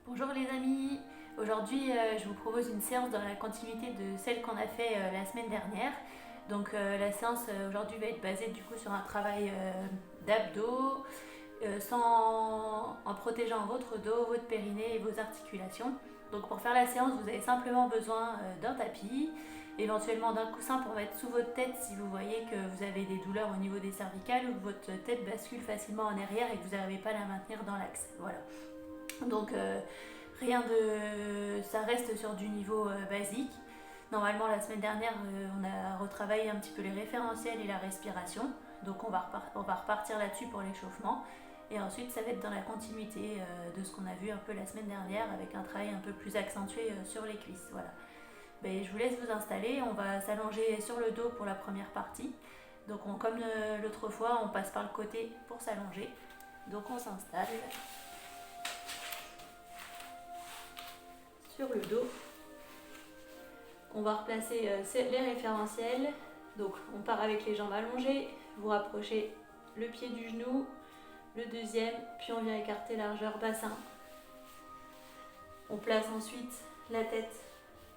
Bonjour les amis, aujourd'hui je vous propose une séance dans la continuité de celle qu'on a fait la semaine dernière. Donc la séance aujourd'hui va être basée du coup sur un travail d'abdos en protégeant votre dos, votre périnée et vos articulations. Donc pour faire la séance vous avez simplement besoin d'un tapis, éventuellement d'un coussin pour mettre sous votre tête si vous voyez que vous avez des douleurs au niveau des cervicales ou que votre tête bascule facilement en arrière et que vous n'arrivez pas à la maintenir dans l'axe. Voilà. Donc rien de. Ça reste sur du niveau basique. Normalement, la semaine dernière, on a retravaillé un petit peu les référentiels et la respiration. Donc on va repartir là-dessus pour l'échauffement. Et ensuite, ça va être dans la continuité de ce qu'on a vu un peu la semaine dernière avec un travail un peu plus accentué sur les cuisses. Voilà. Ben, je vous laisse vous installer. On va s'allonger sur le dos pour la première partie. Donc comme l'autre fois, on passe par le côté pour s'allonger. Donc on s'installe sur le dos. On va replacer les référentiels. Donc on part avec les jambes allongées, vous rapprochez le pied du genou, le deuxième, puis on vient écarter largeur bassin. On place ensuite la tête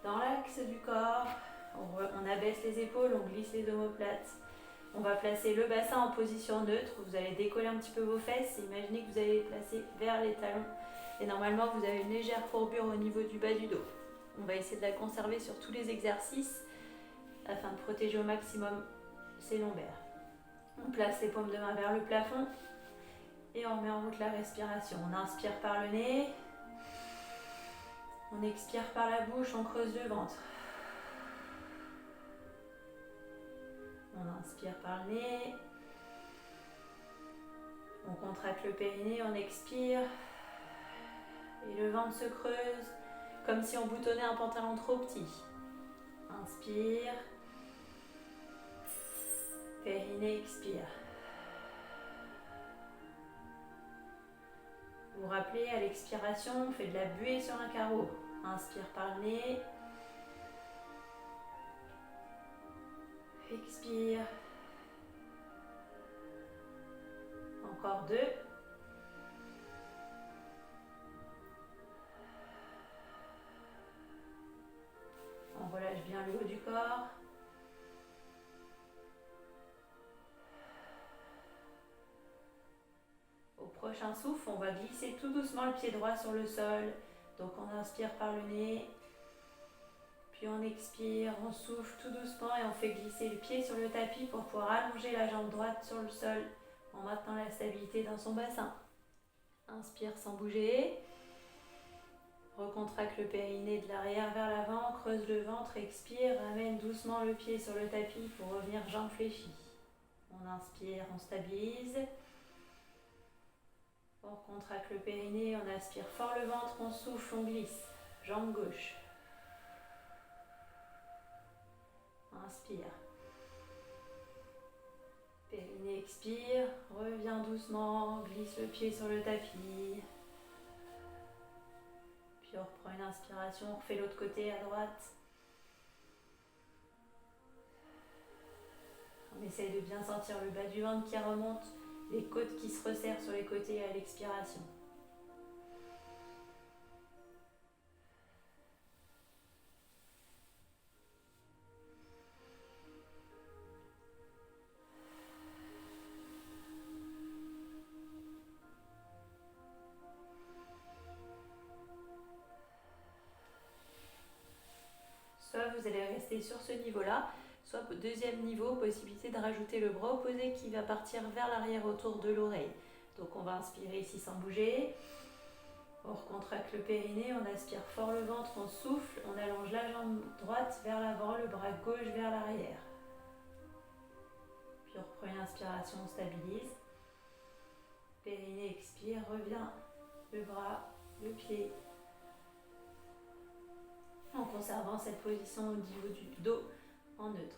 dans l'axe du corps, on abaisse les épaules, on glisse les omoplates. On va placer le bassin en position neutre, vous allez décoller un petit peu vos fesses, imaginez que vous allez les placer vers les talons et normalement vous avez une légère courbure au niveau du bas du dos. On va essayer de la conserver sur tous les exercices afin de protéger au maximum ses lombaires. On place les paumes de main vers le plafond et on met en route la respiration. On inspire par le nez, on expire par la bouche, on creuse le ventre. On inspire par le nez, on contracte le périnée, on expire et le ventre se creuse comme si on boutonnait un pantalon trop petit. Inspire, périnée, expire. Vous vous rappelez, à l'expiration, on fait de la buée sur un carreau. Inspire par le nez. Expire. Encore 2. On relâche bien le haut du corps. Au prochain souffle, on va glisser tout doucement le pied droit sur le sol. Donc on inspire par le nez. Puis on expire, on souffle tout doucement et on fait glisser le pied sur le tapis pour pouvoir allonger la jambe droite sur le sol en maintenant la stabilité dans son bassin. Inspire sans bouger. Recontracte le périnée de l'arrière vers l'avant, creuse le ventre, expire, ramène doucement le pied sur le tapis pour revenir jambes fléchies. On inspire, on stabilise. On contracte le périnée, on aspire fort le ventre, on souffle, on glisse. Jambe gauche. Inspire. Périnée, expire, reviens doucement, glisse le pied sur le tapis. Puis on reprend une inspiration, on refait l'autre côté à droite. On essaye de bien sentir le bas du ventre qui remonte, les côtes qui se resserrent sur les côtés à l'expiration. Soit vous allez rester sur ce niveau-là, soit au deuxième niveau, possibilité de rajouter le bras opposé qui va partir vers l'arrière autour de l'oreille. Donc on va inspirer ici sans bouger. On recontracte le périnée, on aspire fort le ventre, on souffle, on allonge la jambe droite vers l'avant, le bras gauche vers l'arrière. Puis on reprend une inspiration, on stabilise. Périnée, expire, revient, le bras, le pied. En conservant cette position au niveau du dos en neutre.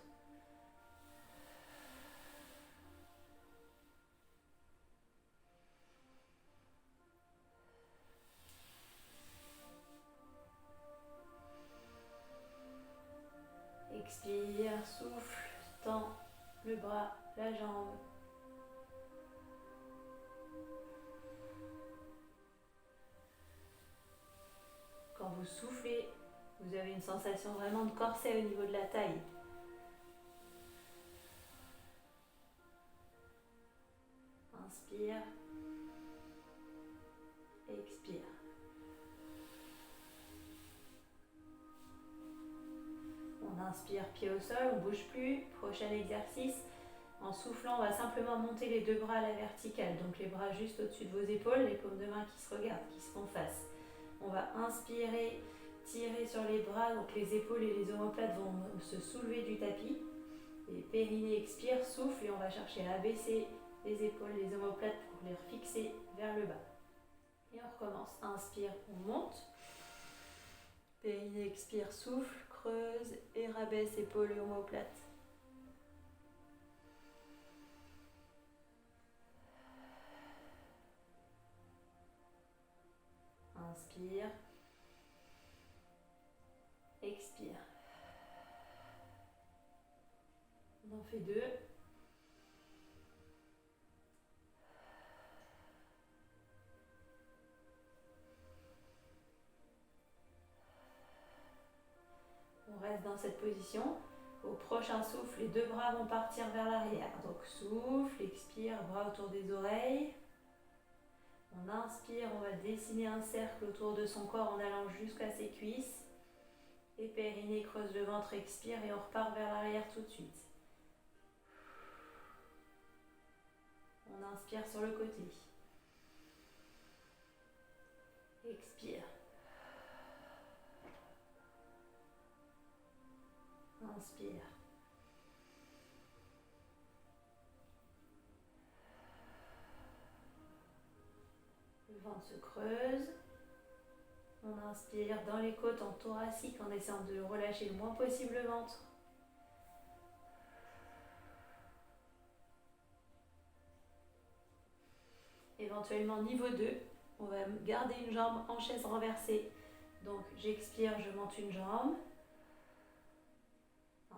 Expire, souffle, tend le bras, la jambe. vous soufflez, vous avez une sensation vraiment de corset au niveau de la taille. Inspire, expire. On inspire, pied au sol, on ne bouge plus. Prochain exercice, en soufflant, on va simplement monter les deux bras à la verticale. Donc les bras juste au-dessus de vos épaules, les paumes de main qui se regardent, qui se font face. On va inspirer, tirer sur les bras, donc les épaules et les omoplates vont se soulever du tapis. Et périnée expire, souffle et on va chercher à abaisser les épaules, les omoplates pour les refixer vers le bas. Et on recommence. Inspire, on monte. Périnée expire, souffle, creuse et rabaisse épaules et omoplates. Inspire. Expire. On en fait deux. On reste dans cette position. Au prochain souffle, les deux bras vont partir vers l'arrière. Donc souffle, expire, bras autour des oreilles. On inspire, on va dessiner un cercle autour de son corps en allant jusqu'à ses cuisses. Et périnée creuse le ventre, expire et on repart vers l'arrière tout de suite. On inspire sur le côté. Expire. Inspire. Le ventre se creuse. On inspire dans les côtes en thoracique en essayant de relâcher le moins possible le ventre. Éventuellement niveau 2, on va garder une jambe en chaise renversée. Donc j'expire, je monte une jambe.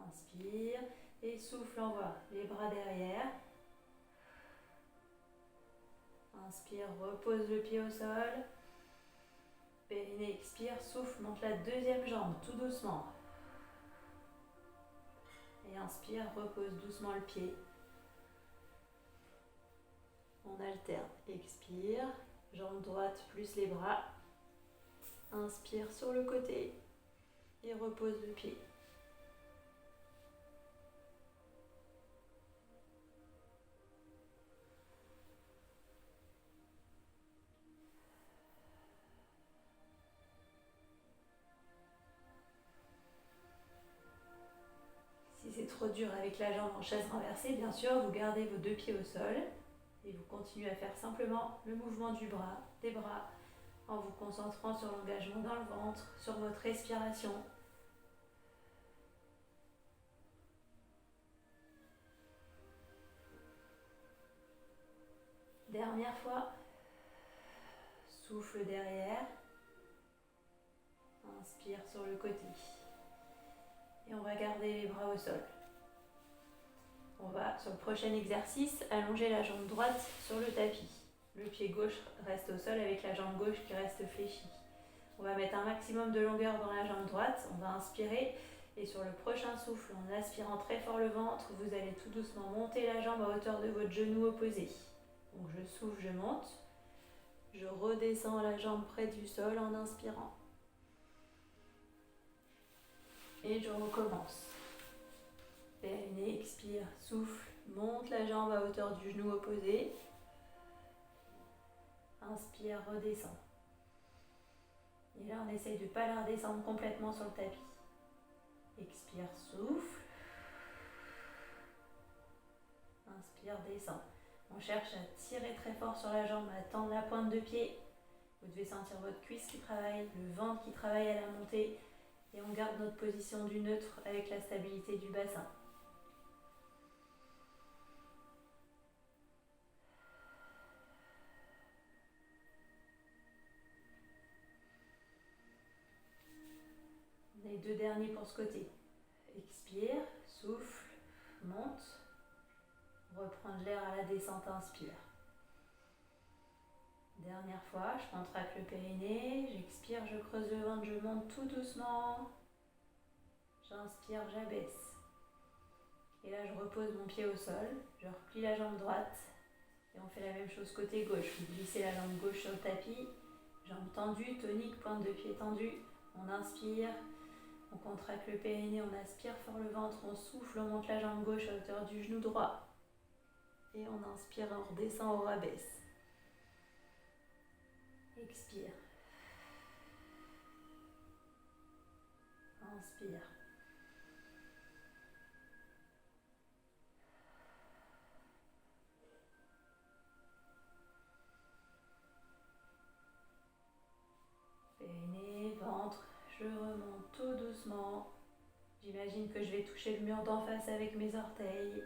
Inspire et souffle, envoie les bras derrière. Inspire, repose le pied au sol. Périnée expire, souffle, monte la deuxième jambe tout doucement. Et inspire, repose doucement le pied. On alterne, expire, jambe droite plus les bras. Inspire sur le côté et repose le pied. Si c'est trop dur avec la jambe en chaise renversée, bien sûr, vous gardez vos deux pieds au sol et vous continuez à faire simplement le mouvement des bras, en vous concentrant sur l'engagement dans le ventre, sur votre respiration. Dernière fois, souffle derrière, inspire sur le côté. Et on va garder les bras au sol. On va, sur le prochain exercice, allonger la jambe droite sur le tapis. Le pied gauche reste au sol avec la jambe gauche qui reste fléchie. On va mettre un maximum de longueur dans la jambe droite. On va inspirer et sur le prochain souffle, en aspirant très fort le ventre, vous allez tout doucement monter la jambe à hauteur de votre genou opposé. Donc je souffle, je monte. Je redescends la jambe près du sol en inspirant. Et je recommence. Périnée, expire, souffle, monte la jambe à hauteur du genou opposé. Inspire, redescend. Et là, on essaye de ne pas la redescendre complètement sur le tapis. Expire, souffle. Inspire, descend. On cherche à tirer très fort sur la jambe, à tendre la pointe de pied. Vous devez sentir votre cuisse qui travaille, le ventre qui travaille à la montée. Et on garde notre position du neutre avec la stabilité du bassin. Les deux derniers pour ce côté. Expire, souffle, monte. Reprendre l'air à la descente, inspire. Dernière fois, je contracte le périnée, j'expire, je creuse le ventre, je monte tout doucement. J'inspire, j'abaisse. Et là, je repose mon pied au sol, je replie la jambe droite. Et on fait la même chose côté gauche. Vous glissez la jambe gauche sur le tapis, jambe tendue, tonique, pointe de pied tendue. On inspire, on contracte le périnée, on aspire fort le ventre, on souffle, on monte la jambe gauche à hauteur du genou droit. Et on inspire, on redescend, on rabaisse. Expire. Inspire. Périnée, ventre, je remonte tout doucement. J'imagine que je vais toucher le mur d'en face avec mes orteils.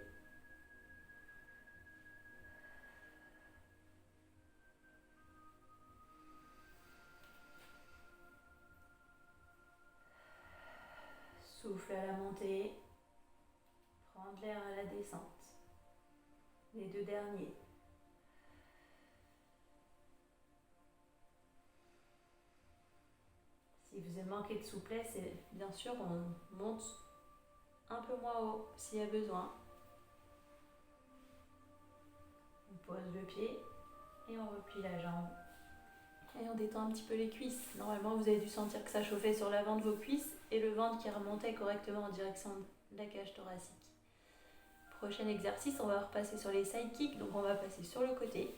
Souffle à la montée. Prendre l'air à la descente. Les deux derniers. Si vous manquez de souplesse, bien sûr, on monte un peu moins haut s'il y a besoin. On pose le pied et on replie la jambe. Et on détend un petit peu les cuisses. Normalement, vous avez dû sentir que ça chauffait sur l'avant de vos cuisses et le ventre qui remontait correctement en direction de la cage thoracique. Prochain exercice, on va repasser sur les side kicks. Donc on va passer sur le côté.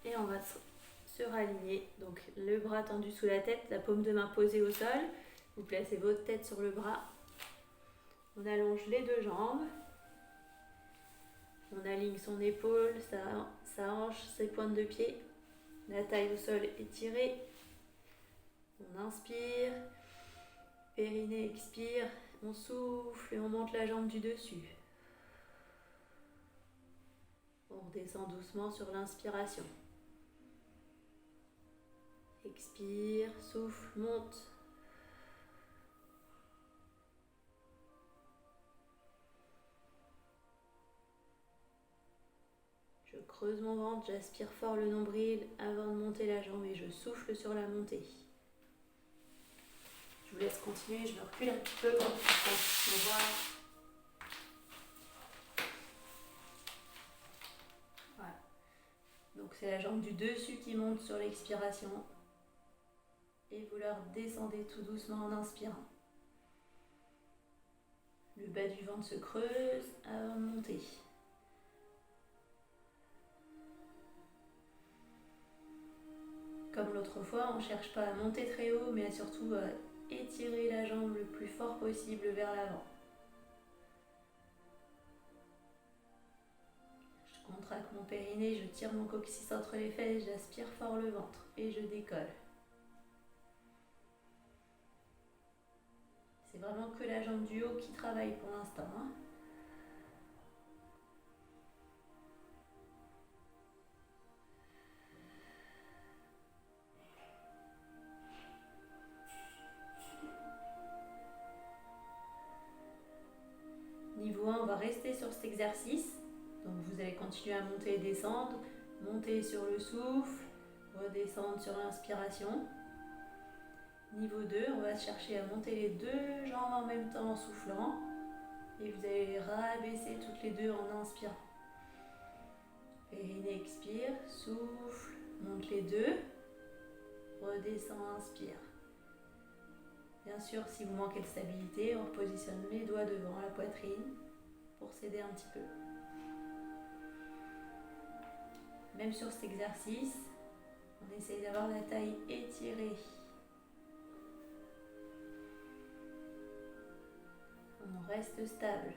Et on va se raligner. Donc le bras tendu sous la tête, la paume de main posée au sol. Vous placez votre tête sur le bras. On allonge les deux jambes. On aligne son épaule, sa hanche, ses pointes de pied. La taille au sol étirée. On inspire. Périnée expire. On souffle et on monte la jambe du dessus. On redescend doucement sur l'inspiration. Expire, souffle, monte. Je creuse mon ventre, j'aspire fort le nombril avant de monter la jambe et je souffle sur la montée. Je vous laisse continuer, je me recule un petit peu pour me voir. Voilà. Donc c'est la jambe du dessus qui monte sur l'expiration. Et vous la redescendez tout doucement en inspirant. Le bas du ventre se creuse avant de monter. Comme l'autre fois, on ne cherche pas à monter très haut, mais surtout à étirer la jambe le plus fort possible vers l'avant. Je contracte mon périnée, je tire mon coccyx entre les fesses, j'aspire fort le ventre et je décolle. C'est vraiment que la jambe du haut qui travaille pour l'instant. Niveau 1, on va rester sur cet exercice. Donc vous allez continuer à monter et descendre. Monter sur le souffle, redescendre sur l'inspiration. Niveau 2, on va chercher à monter les deux jambes en même temps en soufflant. Et vous allez les rabaisser toutes les deux en inspirant. Périnée expire, souffle, monte les deux. Redescend, inspire. Bien sûr, si vous manquez de stabilité, on repositionne les doigts devant la poitrine pour s'aider un petit peu. Même sur cet exercice, on essaye d'avoir la taille étirée. On reste stable.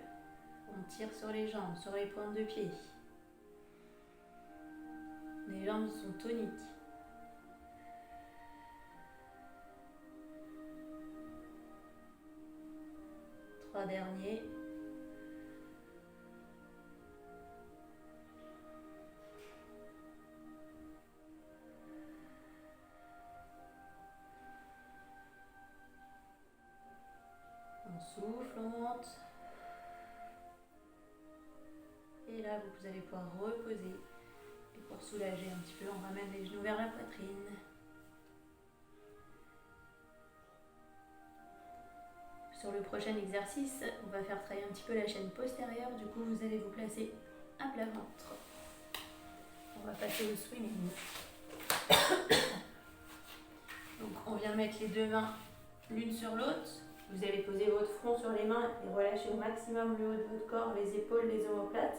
On tire sur les jambes, sur les pointes de pied. Les jambes sont toniques. Trois derniers. On souffle, on monte. Et là, là, vous allez pouvoir reposer. Et pour soulager un petit peu, on ramène les genoux vers la poitrine. Sur le prochain exercice, on va faire travailler un petit peu la chaîne postérieure. Du coup, vous allez vous placer à plat ventre. On va passer au swimming. Donc, on vient mettre les deux mains l'une sur l'autre. Vous allez poser votre front sur les mains et relâcher au maximum le haut de votre corps, les épaules, les omoplates.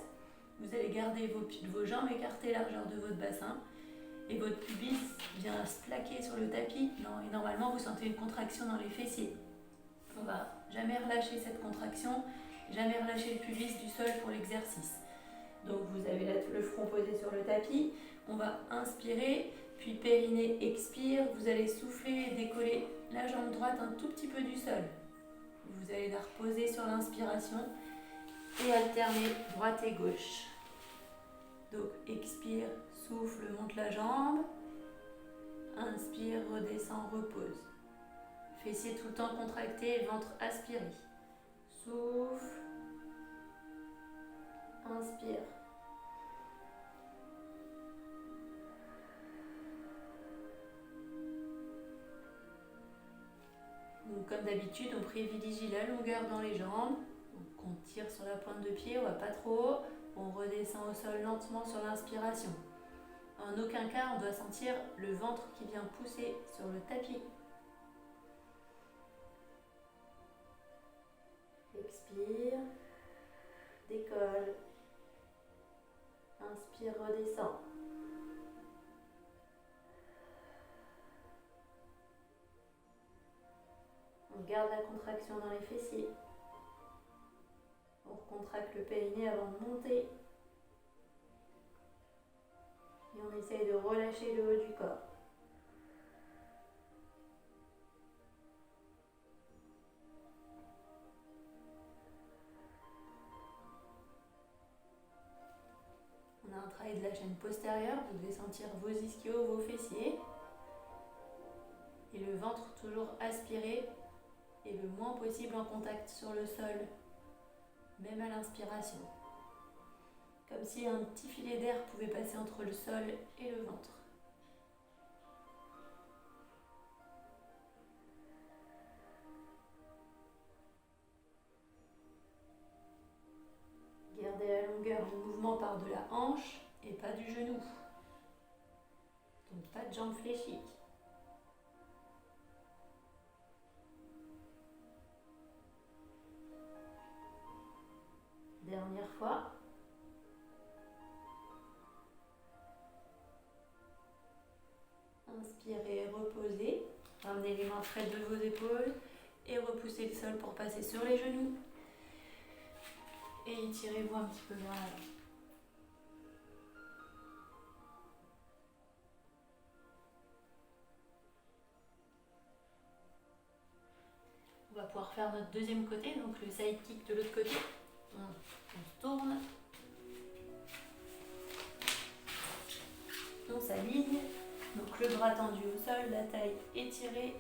Vous allez garder vos jambes écartées largeur de votre bassin et votre pubis vient se plaquer sur le tapis. Et normalement, vous sentez une contraction dans les fessiers. On va jamais relâcher cette contraction, jamais relâcher le pubis du sol pour l'exercice. Donc vous avez le front posé sur le tapis. On va inspirer, puis périnée expire. Vous allez souffler et décoller la jambe droite un tout petit peu du sol. Vous allez la reposer sur l'inspiration et alterner droite et gauche. Donc expire, souffle, monte la jambe. Inspire, redescend, repose. Fessiers tout le temps contractés, ventre aspiré. Souffle. Inspire. Donc, comme d'habitude, on privilégie la longueur dans les jambes. Donc, on tire sur la pointe de pied, on va pas trop haut. On redescend au sol lentement sur l'inspiration. En aucun cas, on doit sentir le ventre qui vient pousser sur le tapis. Expire, décolle. Inspire, redescend. On garde la contraction dans les fessiers. On recontracte le périnée avant de monter. Et on essaye de relâcher le haut du corps. On a un travail de la chaîne postérieure. Vous devez sentir vos ischios, vos fessiers. Et le ventre toujours aspiré et le moins possible en contact sur le sol, même à l'inspiration. Comme si un petit filet d'air pouvait passer entre le sol et le ventre. Gardez la longueur du mouvement par de la hanche et pas du genou. Donc pas de jambes fléchies. Dernière fois. Inspirez, reposez. Ramenez les mains près de vos épaules et repoussez le sol pour passer sur les genoux. Et étirez-vous un petit peu vers l'avant. On va pouvoir faire notre deuxième côté, donc le side kick de l'autre côté. On se tourne. On s'aligne. Donc le bras tendu au sol, la taille étirée.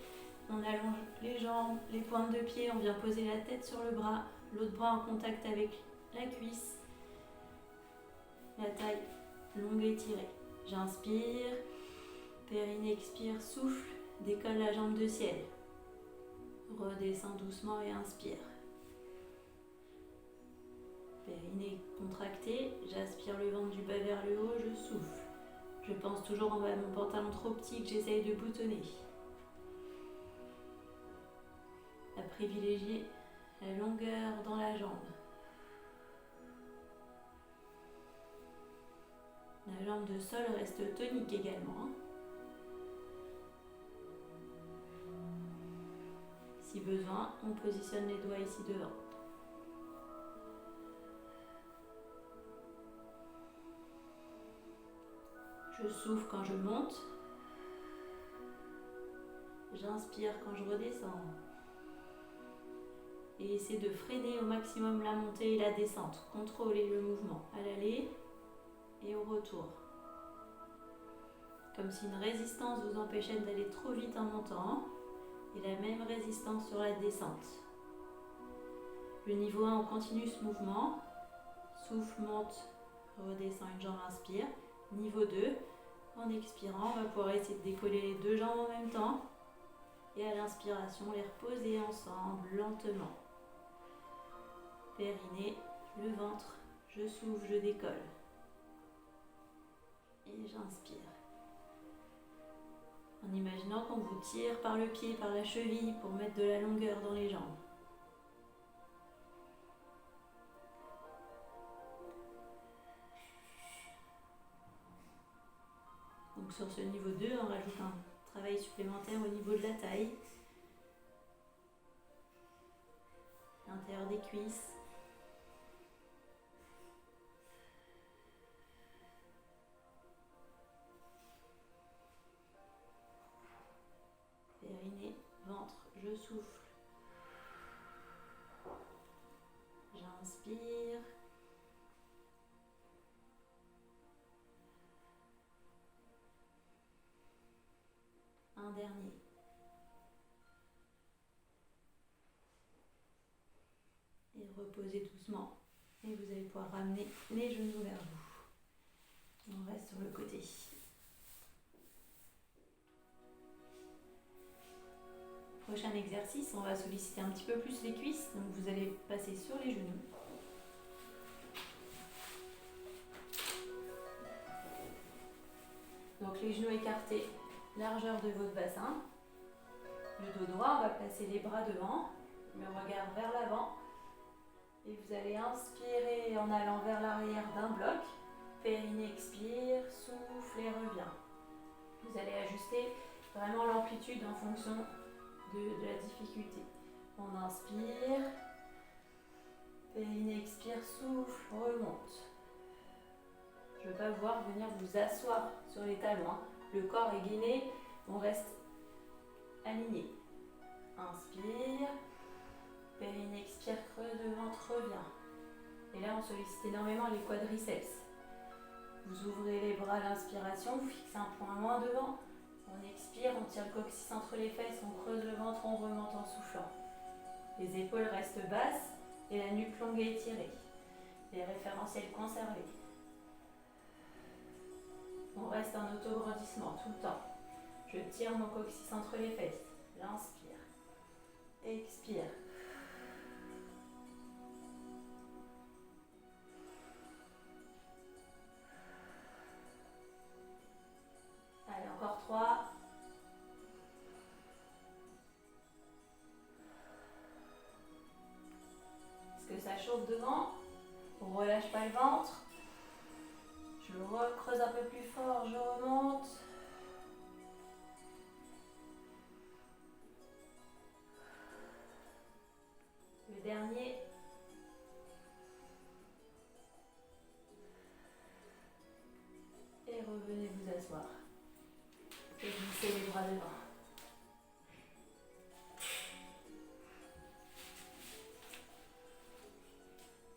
On allonge les jambes, les pointes de pied. On vient poser la tête sur le bras. L'autre bras en contact avec la cuisse. La taille longue étirée. J'inspire. Périnée expire, souffle. Décolle la jambe de ciel. Redescends doucement et inspire. Périnée contracté, j'aspire le ventre du bas vers le haut, je souffle. Je pense toujours en bas de mon pantalon trop petit que j'essaye de boutonner. À privilégier la longueur dans la jambe. La jambe de sol reste tonique également. Si besoin, on positionne les doigts ici devant. Je souffle quand je monte. J'inspire quand je redescends. Et essayez de freiner au maximum la montée et la descente. Contrôlez le mouvement à l'aller et au retour. Comme si une résistance vous empêchait d'aller trop vite en montant. Et la même résistance sur la descente. Le niveau 1, on continue ce mouvement. Souffle, monte, redescend une jambe, inspire. Niveau 2, en expirant, on va pouvoir essayer de décoller les deux jambes en même temps. Et à l'inspiration, les reposer ensemble, lentement. Périnée, le ventre, je souffle, je décolle. Et j'inspire. En imaginant qu'on vous tire par le pied, par la cheville pour mettre de la longueur dans les jambes. Donc sur ce niveau 2, on rajoute un travail supplémentaire au niveau de la taille. L'intérieur des cuisses. Périnée, ventre, je souffle. J'inspire. Un dernier. Et reposez doucement. Et vous allez pouvoir ramener les genoux vers vous. On reste sur le côté. Prochain exercice, on va solliciter un petit peu plus les cuisses. Donc vous allez passer sur les genoux. Donc les genoux écartés, largeur de votre bassin. Le dos droit, on va placer les bras devant, le regard vers l'avant. Et vous allez inspirer en allant vers l'arrière d'un bloc. Périnée expire, souffle et revient. Vous allez ajuster vraiment l'amplitude en fonction de la difficulté. On inspire, périnée expire, souffle, remonte. Je ne veux pas vous voir venir vous asseoir sur les talons. Le corps est gainé, on reste aligné. Inspire, périnée expire, creuse de ventre, revient. Et là, on sollicite énormément les quadriceps. Vous ouvrez les bras à l'inspiration, vous fixez un point loin devant. On expire, on tire le coccyx entre les fesses, on creuse le ventre, on remonte en soufflant. Les épaules restent basses et la nuque longue et étirée. Les référentiels conservés. On reste en auto-grandissement tout le temps. Je tire mon coccyx entre les fesses. J'inspire. Expire. Allez, encore 3. Est-ce que ça chauffe devant? On ne relâche pas le ventre. Je recreuse un peu plus fort, je remonte. Le dernier. Et revenez vous asseoir. Et glissez les bras devant.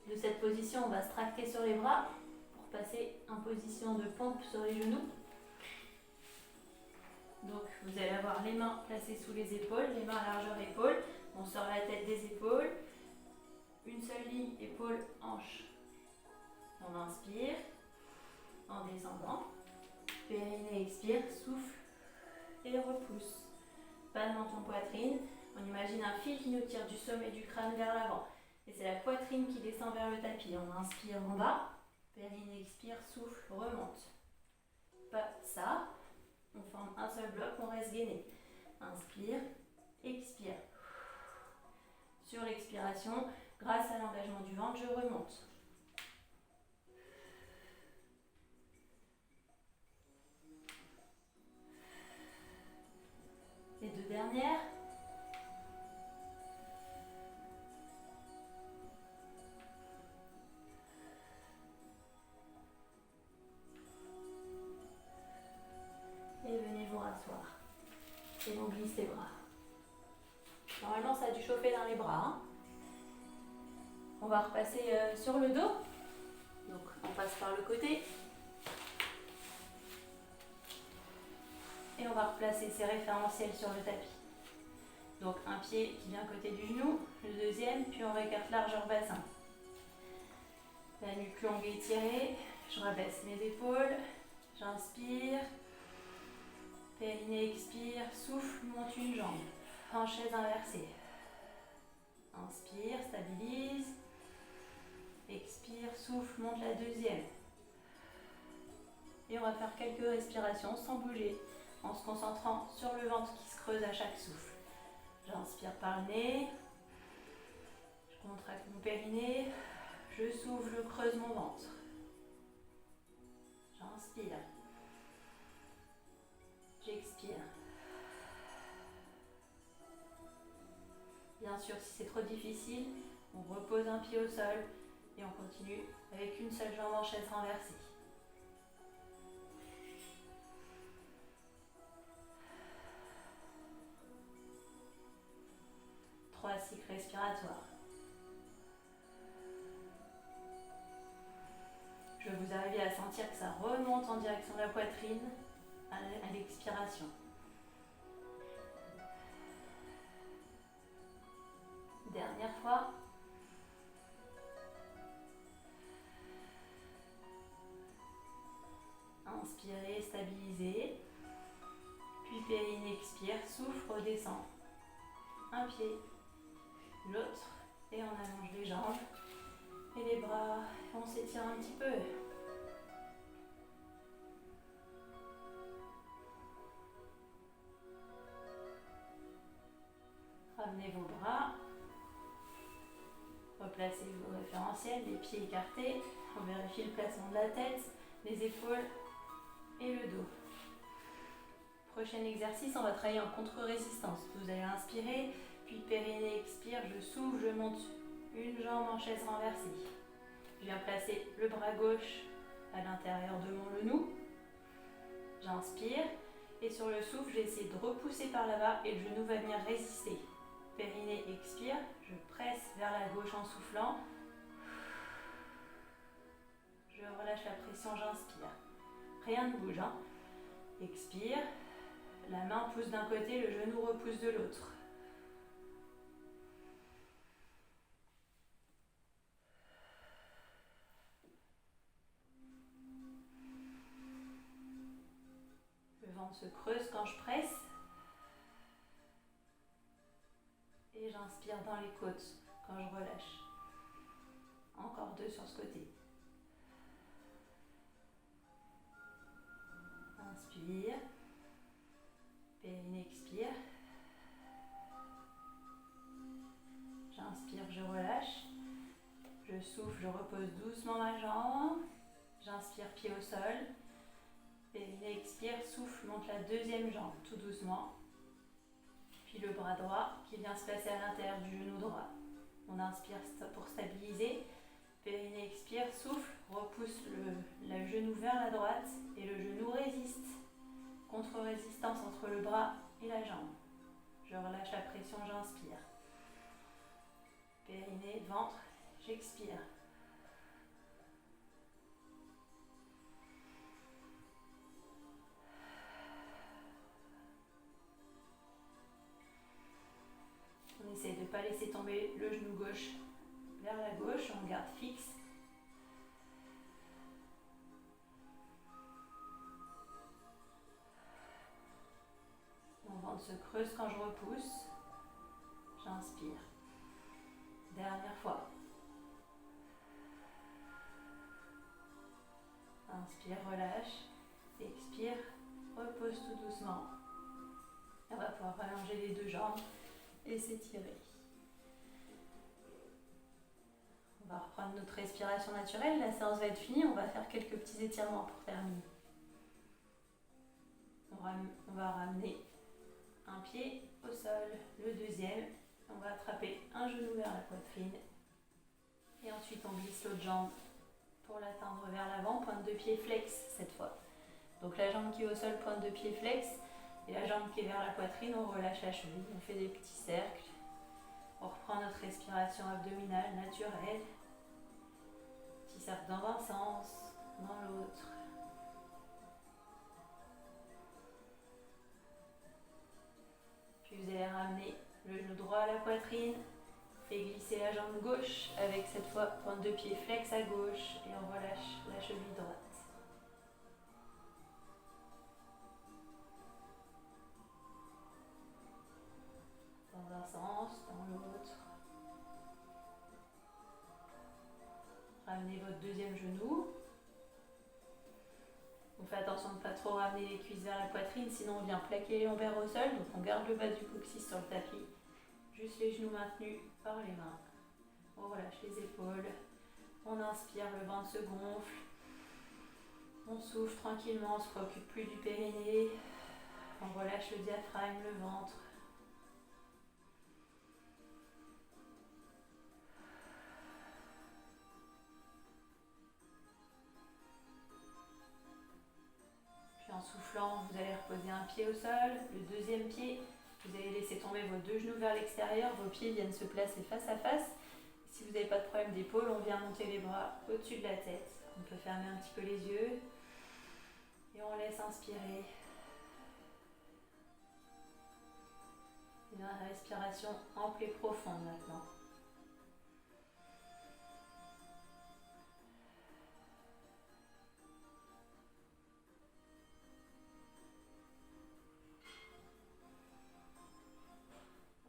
De cette position, on va se tracter sur les bras pour passer en position de pompe sur les genoux. Donc vous allez avoir les mains placées sous les épaules, les mains à largeur épaule. On sort la tête des épaules. Une seule ligne, épaule, hanche. On inspire en descendant. Périnée expire, souffle et repousse. Pas de menton poitrine. On imagine un fil qui nous tire du sommet du crâne vers l'avant. Et c'est la poitrine qui descend vers le tapis. On inspire en bas. Périnée expire, souffle, remonte. Pas ça. On forme un seul bloc, on reste gainé. Inspire, expire. Sur l'expiration, grâce à l'engagement du ventre, je remonte. Les deux dernières. Et venez vous rasseoir. Et on glisse les bras. Normalement, ça a dû chauffer dans les bras. Hein. On va repasser sur le dos. Donc, on passe par le côté. Et on va replacer ces référentiels sur le tapis. Donc, un pied qui vient à côté du genou, le deuxième, puis on réécarte largeur bassin. La nuque longue et étirée. Je rabaisse mes épaules, j'inspire, périnée expire, souffle, monte une jambe, en chaise inversée. Inspire, stabilise, expire, souffle, monte la deuxième. Et on va faire quelques respirations sans bouger, en se concentrant sur le ventre qui se creuse à chaque souffle. J'inspire par le nez, je contracte mon périnée, je souffle, je creuse mon ventre. J'inspire, j'expire. Bien sûr, si c'est trop difficile, on repose un pied au sol et on continue avec une seule jambe en chaise renversée. Trois cycles respiratoires. Je vous arrive à sentir que ça remonte en direction de la poitrine à l'expiration. Dernière fois. Inspirez, stabilisez. Puis périnée expire, souffle, redescend. Un pied, l'autre. Et on allonge les jambes. Et les bras, on s'étire un petit peu. Ramenez vos bras. Replacez vos référentiels, les pieds écartés. On vérifie le placement de la tête, les épaules et le dos. Prochain exercice, on va travailler en contre-résistance. Vous allez inspirer, puis périnée expire, je souffle, je monte une jambe en chaise renversée. Je viens placer le bras gauche à l'intérieur de mon genou. J'inspire et sur le souffle, j'essaie de repousser par là-bas et le genou va venir résister. Périnée expire, je presse vers la gauche en soufflant. Je relâche la pression, j'inspire. Rien ne bouge, hein. Expire, la main pousse d'un côté, le genou repousse de l'autre. Le ventre se creuse quand je presse. Et j'inspire dans les côtes quand je relâche. Encore deux sur ce côté. Inspire. Périnée expire. J'inspire, je relâche. Je souffle, je repose doucement ma jambe. J'inspire, pied au sol. Périnée expire, souffle, monte la deuxième jambe tout doucement. Puis le bras droit qui vient se placer à l'intérieur du genou droit. On inspire pour stabiliser. Périnée expire, souffle, repousse le genou vers la droite et le genou résiste. Contre-résistance entre le bras et la jambe. Je relâche la pression, j'inspire. Périnée, ventre, j'expire. On essaie de ne pas laisser tomber le genou gauche vers la gauche, on garde fixe. Mon ventre se creuse quand je repousse. J'inspire. Dernière fois. Inspire, relâche. Expire, repose tout doucement. On va pouvoir allonger les deux jambes et s'étirer. On va reprendre notre respiration naturelle. La séance va être finie. On va faire quelques petits étirements pour terminer. On va ramener un pied au sol, le deuxième. On va attraper un genou vers la poitrine. Et ensuite, on glisse l'autre jambe pour l'atteindre vers l'avant. Pointe de pied flex cette fois. Donc la jambe qui est au sol, pointe de pied flex. Et la jambe qui est vers la poitrine, on relâche la cheville. On fait des petits cercles. On reprend notre respiration abdominale naturelle. Petit cercle dans un sens, dans l'autre. Puis vous allez ramener le genou droit à la poitrine. Et glissez la jambe gauche avec cette fois pointe de pied flex à gauche et on relâche la cheville droite. Dans un sens, dans l'autre. Ramenez votre deuxième genou. On fait attention de ne pas trop ramener les cuisses vers la poitrine, sinon on vient plaquer les lombaires au sol. Donc on garde le bas du coccyx sur le tapis. Juste les genoux maintenus par les mains. On relâche les épaules. On inspire, le ventre se gonfle. On souffle tranquillement, on ne se préoccupe plus du périnée. On relâche le diaphragme, le ventre. Puis en soufflant, vous allez reposer un pied au sol, le deuxième pied. Vous allez laisser tomber vos deux genoux vers l'extérieur, vos pieds viennent se placer face à face. Si vous n'avez pas de problème d'épaule, on vient monter les bras au-dessus de la tête. On peut fermer un petit peu les yeux. Et on laisse inspirer. Une respiration ample et profonde maintenant.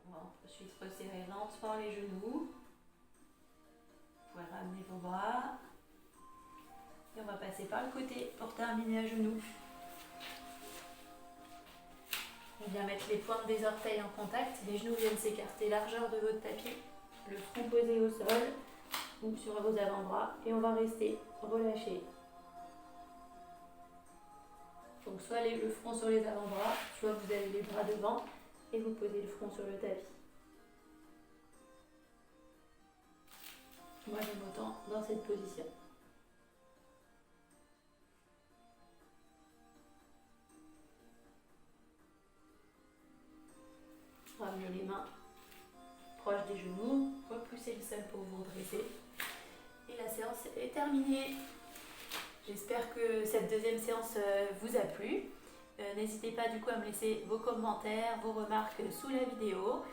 On va ensuite resserrer lentement les genoux. Vous pouvez ramener vos bras. Et on va passer par le côté pour terminer à genoux. On vient mettre les pointes des orteils en contact. Les genoux viennent s'écarter largeur de votre tapis. Le front posé au sol ou sur vos avant-bras. Et on va rester relâché. Donc soit le front sur les avant-bras, soit vous avez les bras devant et vous posez le front sur le tapis. Moi j'aime autant dans cette position. Ramenez les mains proches des genoux, repoussez le sol pour vous redresser. Et la séance est terminée. J'espère que cette deuxième séance vous a plu. N'hésitez pas du coup à me laisser vos commentaires, vos remarques sous la vidéo.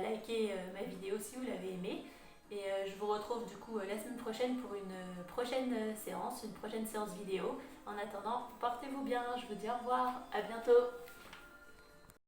Likez ma vidéo si vous l'avez aimée. Et je vous retrouve du coup la semaine prochaine pour une prochaine séance vidéo. En attendant, portez-vous bien. Je vous dis au revoir. À bientôt.